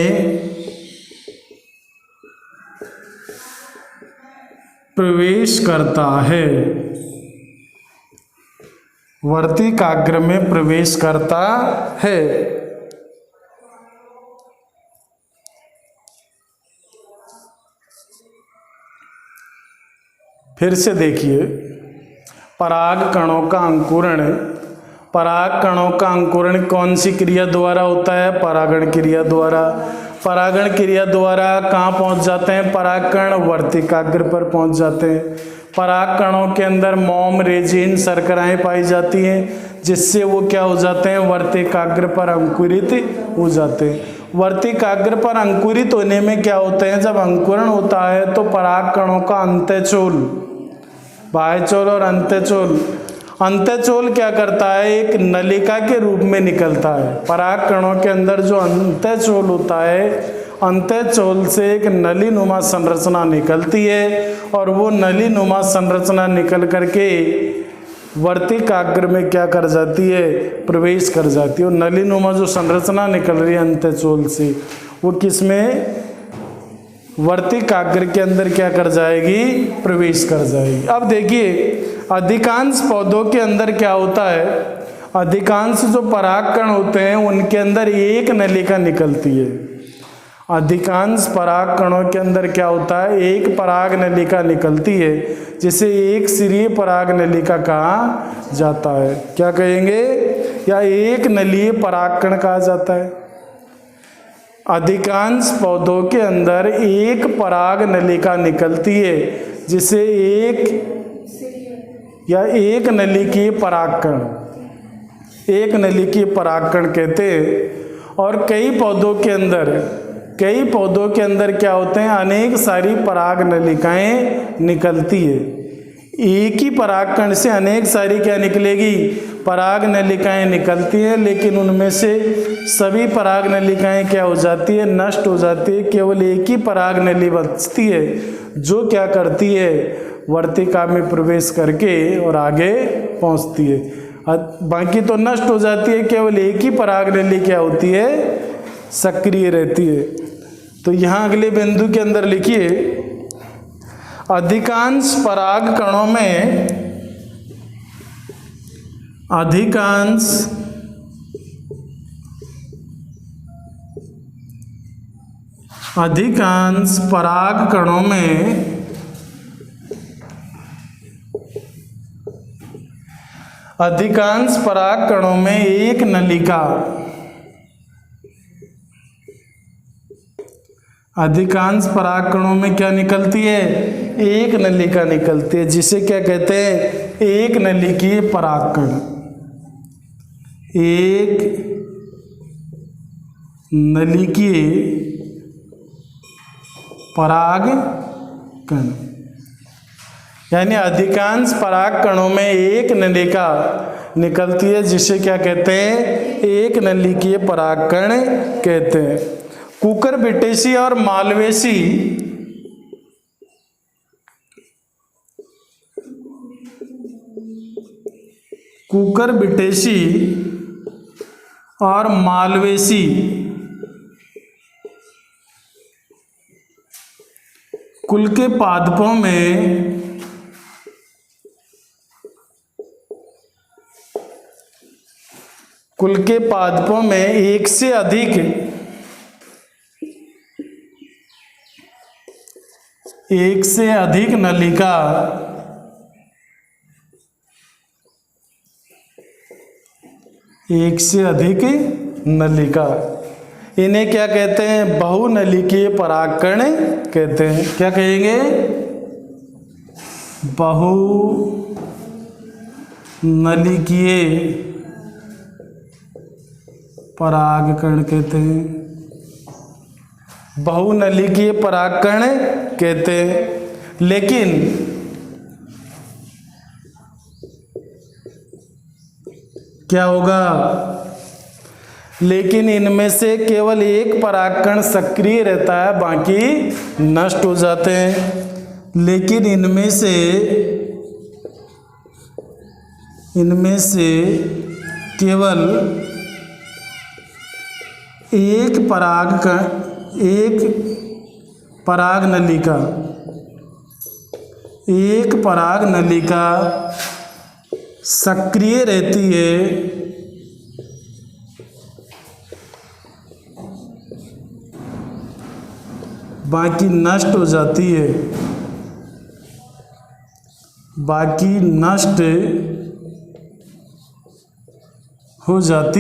प्रवेश करता है। वर्तिकाग्र में प्रवेश करता है। फिर से देखिए, पराग कणों का अंकुरण कौन सी क्रिया द्वारा होता है? परागण क्रिया द्वारा। परागण क्रिया द्वारा कहाँ पहुँच जाते हैं? परागकण वर्तिकाग्र पर पहुँच जाते हैं। पराग कणों के अंदर मोम, रेजिन, शर्कराएं पाई जाती हैं, जिससे वो क्या हो जाते हैं? वर्तिकाग्र पर अंकुरित हो जाते हैं। वर्तिकाग्र पर अंकुरित होने में क्या होते हैं? जब अंकुरण होता है तो पराग कणों का अंतःचोल, बाह्यचोल और अंतःचोल क्या करता है? एक नलिका के रूप में निकलता है। पराग कणों के अंदर जो अंतःचोल होता है, अंतःचोल से एक नलीनुमा संरचना निकलती है, और वो नलीनुमा संरचना निकल करके वर्तिकाग्र में क्या कर जाती है? प्रवेश कर जाती है। और नलीनुमा जो संरचना निकल रही है अंतःचोल से, वो किसमें? वर्तिकाग्र के अंदर क्या कर जाएगी? प्रवेश कर जाएगी। अब देखिए, अधिकांश पौधों के अंदर क्या होता है? अधिकांश जो परागकण होते हैं उनके अंदर एक नलिका निकलती है। अधिकांश परागकणों के अंदर क्या होता है, एक पराग नलिका निकलती है, जिसे एक सिरीय पराग नलिका कहा जाता है। क्या कहेंगे, या एक नलीय परागकण कहा जाता है। अधिकांश पौधों के अंदर एक पराग नलिका निकलती है, जिसे एक नलिकीय परागकण, एक नलिकीय परागकण कहते हैं। और कई पौधों के अंदर क्या होते हैं, अनेक सारी पराग नलिकाएं निकलती है। एक ही परागकण से अनेक सारी क्या निकलेगी, पराग नलिकाएं निकलती हैं, लेकिन उनमें से सभी पराग नलिकाएं क्या हो जाती है, नष्ट हो जाती है। केवल एक ही पराग नली बचती है, जो क्या करती है, वर्तिका में प्रवेश करके और आगे पहुंचती है। बाकी तो नष्ट हो जाती है, केवल एक ही पराग नली क्या होती है, सक्रिय रहती है। तो यहाँ अगले बिंदु के अंदर लिखिए, अधिकांश परागकणों में अधिकांश परागकणों में एक नलिका, अधिकांश परागकणों में क्या निकलती है, एक नलिका निकलती है, जिसे क्या कहते हैं, एक नलिकीय परागकण। एक नलिकीय परागकण, यानी अधिकांश परागकणों में एक नलिका निकलती है, जिसे क्या कहते हैं, एक नलिकीय परागकण कहते हैं। कुकुरबिटेसी और मालवेसी कुल के पादपों में एक से अधिक नलिका इन्हें क्या कहते हैं, बहुनलिकीय परागकण कहते हैं। क्या कहेंगे, बहुनलिकीय परागकण कहते हैं, बहुनलिकीय परागकण कहते हैं। लेकिन क्या होगा, लेकिन इनमें से केवल एक परागकण सक्रिय रहता है, बाकी नष्ट हो जाते हैं। लेकिन इनमें से केवल एक पराग नलिका सक्रिय रहती है, बाकी नष्ट हो जाती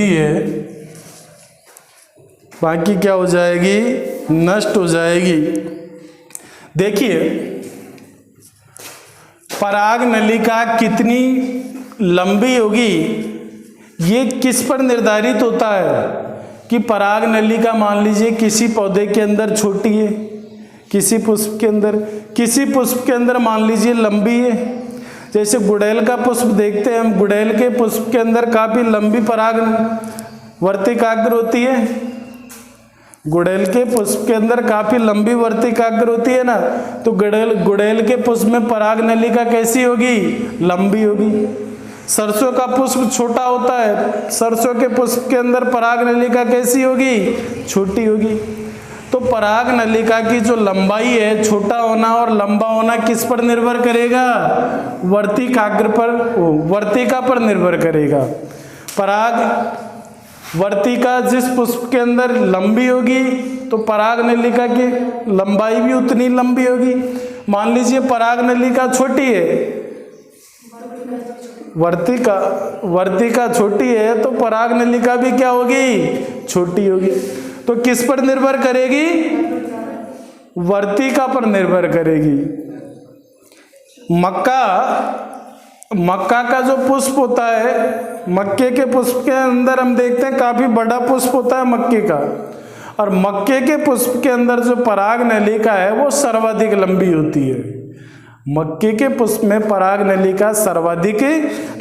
है, बाकी क्या हो जाएगी, नष्ट हो जाएगी। देखिए, पराग नलिका कितनी लंबी होगी, ये किस पर निर्धारित होता है कि पराग नलिका मान लीजिए किसी पौधे के अंदर छोटी है, किसी पुष्प के अंदर मान लीजिए लंबी है। जैसे गुड़ैल का पुष्प देखते हैं हम, गुड़ैल के पुष्प के अंदर काफी लंबी पराग वर्तिकाग्र होती है। गुड़ैल के पुष्प के अंदर काफी लंबी वर्तिकाग्र होती है ना, तो गुड़ैल के पुष्प में पराग नलिका कैसी होगी, लंबी होगी। सरसों का पुष्प छोटा होता है, सरसों के पुष्प के अंदर पराग नलिका कैसी होगी, छोटी होगी। तो पराग नलिका की जो लंबाई है, छोटा होना और लंबा होना किस पर निर्भर करेगा, वर्तिका पर निर्भर करेगा। पराग वर्तिका जिस पुष्प के अंदर लंबी होगी तो पराग नलिका की लंबाई भी उतनी लंबी होगी। मान लीजिए पराग नलिका छोटी है, वर्तिका छोटी है तो पराग नलिका भी क्या होगी, छोटी होगी। तो किस पर निर्भर करेगी, वर्तिका पर निर्भर करेगी। मक्का का जो पुष्प होता है, मक्के के पुष्प के अंदर हम देखते हैं काफी बड़ा पुष्प होता है मक्के का, और मक्के के पुष्प के अंदर जो पराग नलिका है वो सर्वाधिक लंबी होती है। मक्के के पुष्प में पराग नलिका सर्वाधिक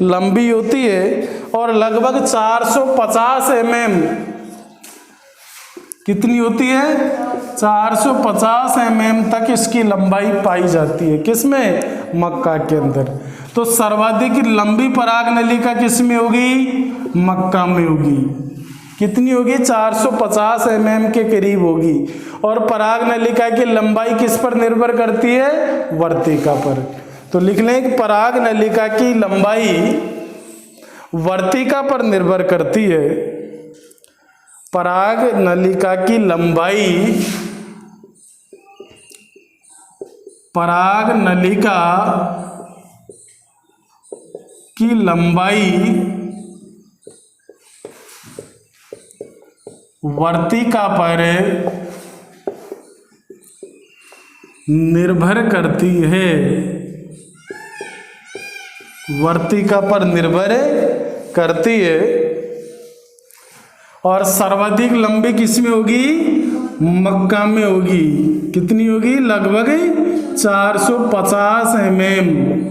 लंबी होती है और लगभग 450 mm कितनी होती है, 450 mm तक इसकी लंबाई पाई जाती है। किसमें, मक्का के अंदर। तो सर्वाधिक लंबी पराग नलिका किसमें होगी, मक्का में होगी। कितनी होगी, 450 mm के करीब होगी। और पराग नलिका की लंबाई किस पर निर्भर करती है, वर्तिका पर। तो लिख लें कि पराग नलिका की लंबाई वर्तिका पर निर्भर करती है। पराग नलिका की लंबाई, पराग नलिका की लंबाई वर्तिका पर निर्भर करती है, वर्तिका पर निर्भर करती है। और सर्वाधिक लंबी किसमें होगी, मक्का में होगी। कितनी होगी, लगभग 450 mm।